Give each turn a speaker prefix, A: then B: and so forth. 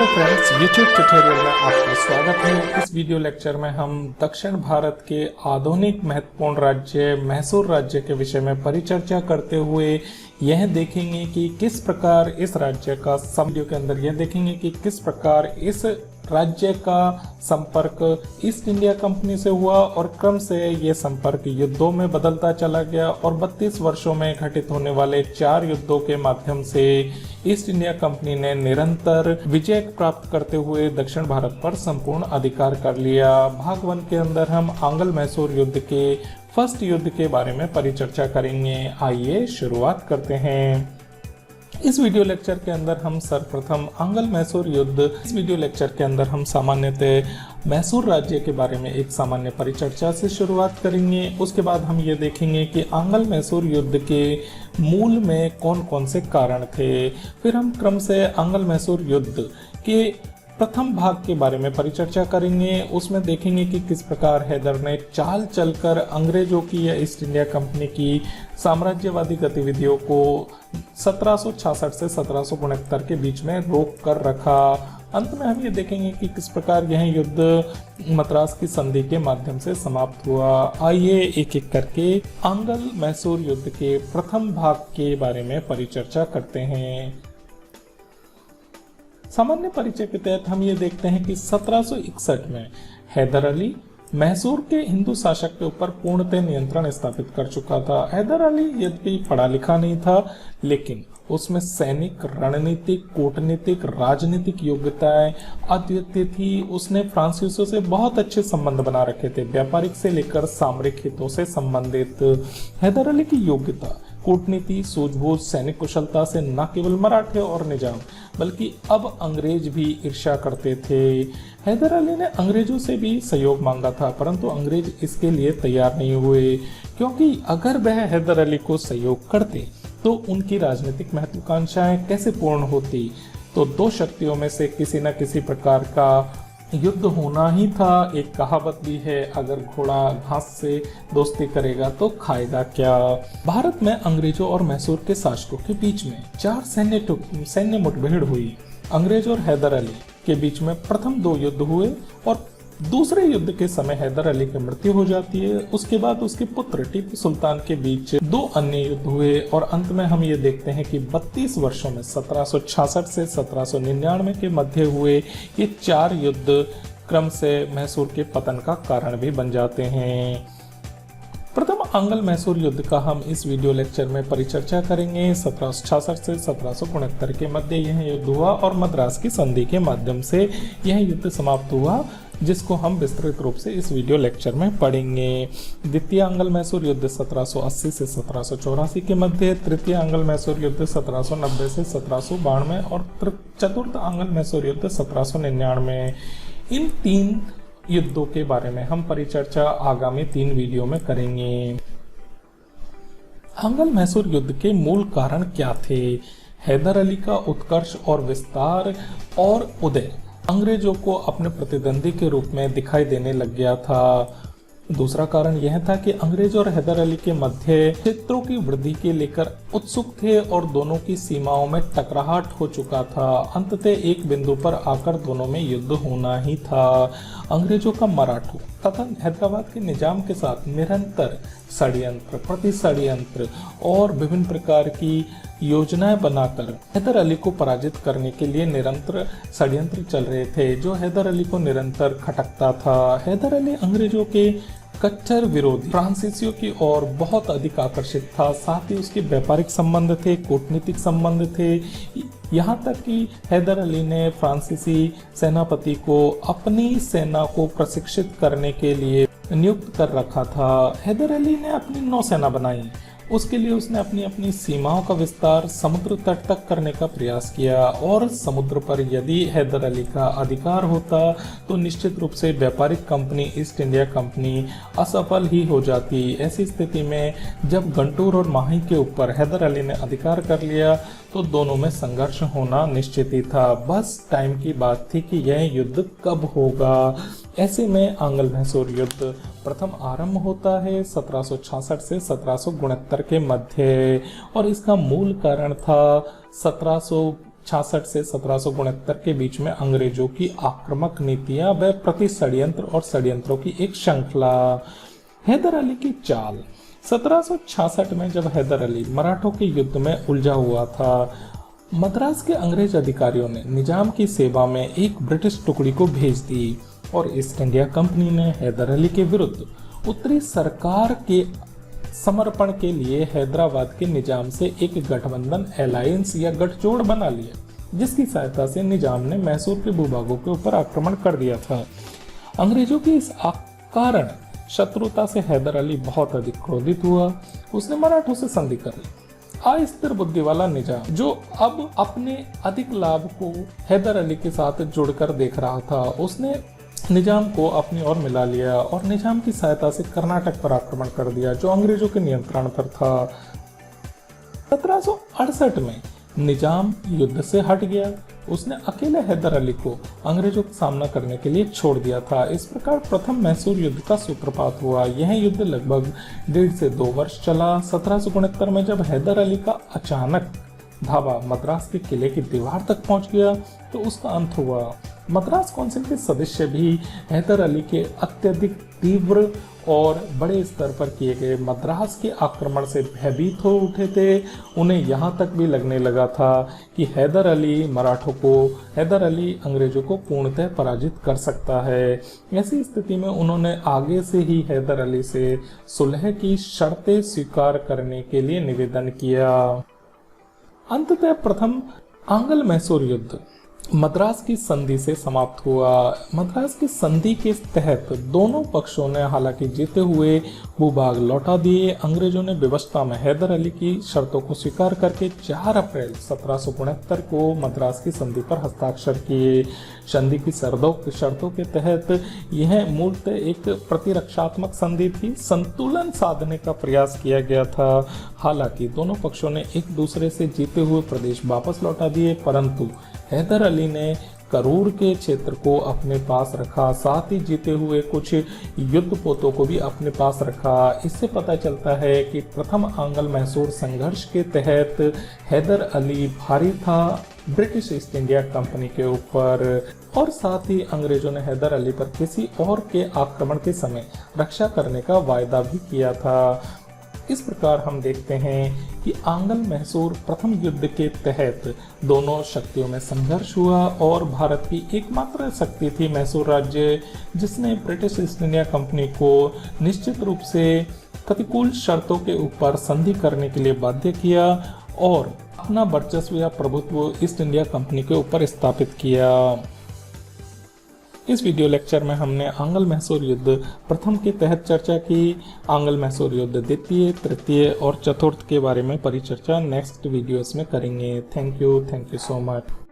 A: Hello friends, YouTube tutorial में आपका स्वागत है। इस वीडियो लेक्चर में हम दक्षिण भारत के आधुनिक महत्वपूर्ण राज्य मैसूर राज्य के विषय में परिचर्चा करते हुए यह देखेंगे कि किस प्रकार इस राज्य का वीडियो के अंदर यह देखेंगे कि किस प्रकार इस राज्य का संपर्क ईस्ट इंडिया कंपनी से हुआ और क्रम से ये संपर्क युद्धों में बदलता चला गया और 32 वर्षों में घटित होने वाले 4 युद्धों के माध्यम से ईस्ट इंडिया कंपनी ने निरंतर विजय प्राप्त करते हुए दक्षिण भारत पर संपूर्ण अधिकार कर लिया। भाग 1 के अंदर हम आंग्ल मैसूर युद्ध के फर्स्ट युद्ध के बारे में परिचर्चा करेंगे। आइए शुरुआत करते हैं। इस वीडियो लेक्चर के अंदर हम सर्वप्रथम आंग्ल मैसूर युद्ध इस वीडियो लेक्चर के अंदर हम सामान्यतः मैसूर राज्य के बारे में एक सामान्य परिचर्चा से शुरुआत करेंगे। उसके बाद हम ये देखेंगे कि आंग्ल मैसूर युद्ध के मूल में कौन कौन से कारण थे। फिर हम क्रम से आंग्ल मैसूर युद्ध के प्रथम भाग के बारे में परिचर्चा करेंगे। उसमें देखेंगे कि किस प्रकार हैदर ने चाल चलकर अंग्रेजों की या ईस्ट इंडिया कंपनी की साम्राज्यवादी गतिविधियों को 1766 से 1769 के बीच में रोक कर रखा। अंत में हम ये देखेंगे कि किस प्रकार यह युद्ध मद्रास की संधि के माध्यम से समाप्त हुआ। आइए एक एक करके आंग्ल मैसूर युद्ध के प्रथम भाग के बारे में परिचर्चा करते हैं। सामान्य परिचय के तहत हम ये देखते हैं कि 1761 में हैदर अली मैसूर के हिंदू शासक के ऊपर पूर्णतः नियंत्रण स्थापित कर चुका था। हैदर अली यद्यपि पढ़ा लिखा नहीं था, लेकिन उसमें सैनिक, रणनीतिक, कूटनीतिक, राजनीतिक योग्यताएं अद्वितीय थी। उसने फ्रांसीसियों से बहुत अच्छे संबंध बना रखे थे, व्यापारिक से लेकर सामरिक हितों से संबंधित। हैदर अली की योग्यता, कूटनीति, सूझबूझ, सैनिक कुशलता से न केवल मराठे और निजाम बल्कि अब अंग्रेज भी ईर्ष्या करते थे। हैदर अली ने अंग्रेजों से भी सहयोग मांगा था, परंतु अंग्रेज इसके लिए तैयार नहीं हुए, क्योंकि अगर वह हैदर अली को सहयोग करते तो उनकी राजनीतिक महत्वाकांक्षाएं कैसे पूर्ण होती। तो दो शक्तियों में से किसी न किसी प्रकार का युद्ध होना ही था। एक कहावत भी है, अगर घोड़ा घास से दोस्ती करेगा तो खाएगा क्या। भारत में अंग्रेजों और मैसूर के शासकों के बीच में 4 सैन्य मुठभेड़ हुई। अंग्रेज और हैदर अली के बीच में प्रथम 2 युद्ध हुए और दूसरे युद्ध के समय हैदर अली की मृत्यु हो जाती है। उसके बाद उसके पुत्र टीपू सुल्तान के बीच 2 अन्य युद्ध हुए और अंत में हम ये देखते हैं कि 32 वर्षों में 1766 से 1799 के मध्य हुए ये 4 युद्ध क्रम से मैसूर के पतन का कारण भी बन जाते हैं। प्रथम आंग्ल मैसूर युद्ध का हम इस वीडियो लेक्चर में परिचर्चा करेंगे। 1766 से 1769 के मध्य यह युद्ध हुआ और मद्रास की संधि के माध्यम से यह युद्ध समाप्त हुआ, जिसको हम विस्तृत रूप से इस वीडियो लेक्चर में पढ़ेंगे। द्वितीय आंग्ल मैसूर युद्ध 1780 से 1784 के मध्य, तृतीय आंग्ल मैसूर युद्ध 1790 से 1792 और चतुर्थ आंग्ल मैसूर युद्ध 1799। इन 3 युद्धों के बारे में हम परिचर्चा आगामी 3 वीडियो में करेंगे। आंग्ल मैसूर युद्ध के मूल कारण क्या थे? हैदर अली का उत्कर्ष और विस्तार और उदय अंग्रेजों को अपने प्रतिद्वंदी के रूप में दिखाई देने लग गया था। दूसरा कारण यह था कि अंग्रेज और हैदर अली के मध्य क्षेत्रों की वृद्धि के लेकर उत्सुक थे और दोनों की सीमाओं में टकराहट हो चुका था। अंततः एक बिंदु पर आकर दोनों में युद्ध होना ही था। अंग्रेजों का मराठों तथा हैदराबाद के निजाम के साथ निरंतर षड्यंत्र, प्रति षड्यंत्र और विभिन्न प्रकार की योजनाएं बनाकर हैदर अली को पराजित करने के लिए निरंतर षड्यंत्र चल रहे थे, जो हैदर अली को निरंतर खटकता था। हैदर अली अंग्रेजों के कट्टर विरोधी फ्रांसीसियों की ओर बहुत अधिक आकर्षित था। साथ ही उसके व्यापारिक संबंध थे, कूटनीतिक संबंध थे। यहाँ तक कि हैदर अली ने फ्रांसीसी सेनापति को अपनी सेना को प्रशिक्षित करने के लिए नियुक्त कर रखा था। हैदर अली ने अपनी नौसेना बनाई। उसके लिए उसने अपनी सीमाओं का विस्तार समुद्र तट तक करने का प्रयास किया और समुद्र पर यदि हैदर अली का अधिकार होता तो निश्चित रूप से व्यापारिक कंपनी ईस्ट इंडिया कंपनी असफल ही हो जाती। ऐसी स्थिति में जब गंटूर और माही के ऊपर हैदर अली ने अधिकार कर लिया तो दोनों में संघर्ष होना निश्चित ही था। बस टाइम की बात थी कि यह युद्ध कब होगा। ऐसे में आंग्ल मैसूर युद्ध प्रथम आरंभ होता है 1766 से 1769 के मध्य और इसका मूल कारण था 1766 से 1769 के बीच में अंग्रेजों की आक्रामक नीतियां व प्रति षड्यंत्र और षड्यंत्रों की एक श्रृंखला। हैदर अली की चाल। 1766 में जब हैदर अली मराठों के युद्ध में उलझा हुआ था, मद्रास के अंग्रेज अधिकारियों ने निजाम की सेवा में एक ब्रिटिश टुकड़ी को भेज दी और ईस्ट इंडिया कंपनी ने हैदर अली के विरुद्ध उत्तरी सरकार के समर्पण के लिए हैदराबाद के निजाम से एक गठबंधन अलायंस या गठजोड़ बना लिया, जिसकी सहायता से निजाम ने मैसूर के भूभागों के ऊपर आक्रमण कर दिया था। अंग्रेजों की इस कारण शत्रुता से हैदर अली बहुत अधिक क्रोधित हुआ। उसने मराठों से संधि कर ली। अस्थिर बुद्धि वाला निजाम, जो अब अपने अधिक लाभ को हैदर अली के साथ जुड़कर देख रहा था, उसने निजाम को अपनी ओर मिला लिया और निजाम की सहायता से कर्नाटक पर आक्रमण कर दिया, जो अंग्रेजों के नियंत्रण पर था। 1768 में निजाम युद्ध से हट गया। उसने अकेले हैदर अली को अंग्रेजों का सामना करने के लिए छोड़ दिया था। इस प्रकार प्रथम मैसूर युद्ध का सूत्रपात हुआ। यह युद्ध लगभग 1.5 से 2 वर्ष चला। 1769 में जब हैदर अली का अचानक धावा मद्रास के किले की दीवार तक पहुंच गया तो उसका अंत हुआ। मद्रास काउंसिल के सदस्य भी हैदर अली के अत्यधिक तीव्र और बड़े स्तर पर किए गए मद्रास के आक्रमण से भयभीत हो उठे थे। उन्हें यहाँ तक भी लगने लगा था कि हैदर अली अंग्रेजों को पूर्णतः पराजित कर सकता है। ऐसी स्थिति में उन्होंने आगे से ही हैदर अली से सुलह की शर्तें स्वीकार करने के लिए निवेदन किया। अंततः प्रथम आंग्ल मैसूर युद्ध मद्रास की संधि से समाप्त हुआ। मद्रास की संधि के तहत दोनों पक्षों ने हालांकि जीते हुए भूभाग लौटा दिए। अंग्रेजों ने विवशता में हैदर अली की शर्तों को स्वीकार करके 4 अप्रैल 1769 को मद्रास की संधि पर हस्ताक्षर किए। संधि की शर्तों के तहत यह मूलतः एक प्रतिरक्षात्मक संधि थी। संतुलन साधने का प्रयास किया गया था। हालांकि दोनों पक्षों ने एक दूसरे से जीते हुए प्रदेश वापस लौटा दिए, परंतु हैदर अली ने करूर के क्षेत्र को अपने पास रखा, साथ ही जीते हुए कुछ युद्ध पोतों को भी अपने पास रखा। इससे पता चलता है कि प्रथम आंग्ल मैसूर संघर्ष के तहत हैदर अली भारी था ब्रिटिश ईस्ट इंडिया कंपनी के ऊपर, और साथ ही अंग्रेजों ने हैदर अली पर किसी और के आक्रमण के समय रक्षा करने का वायदा भी किया था। इस प्रकार हम देखते हैं कि आंग्ल मैसूर प्रथम युद्ध के तहत दोनों शक्तियों में संघर्ष हुआ और भारत की एकमात्र शक्ति थी मैसूर राज्य, जिसने ब्रिटिश ईस्ट इंडिया कंपनी को निश्चित रूप से प्रतिकूल शर्तों के ऊपर संधि करने के लिए बाध्य किया और अपना वर्चस्व या प्रभुत्व ईस्ट इंडिया कंपनी के ऊपर स्थापित किया। इस वीडियो लेक्चर में हमने आंग्ल मैसूर युद्ध प्रथम के तहत चर्चा की। आंग्ल मैसूर युद्ध द्वितीय, तृतीय और चतुर्थ के बारे में परिचर्चा नेक्स्ट वीडियोस में करेंगे। Thank you so much.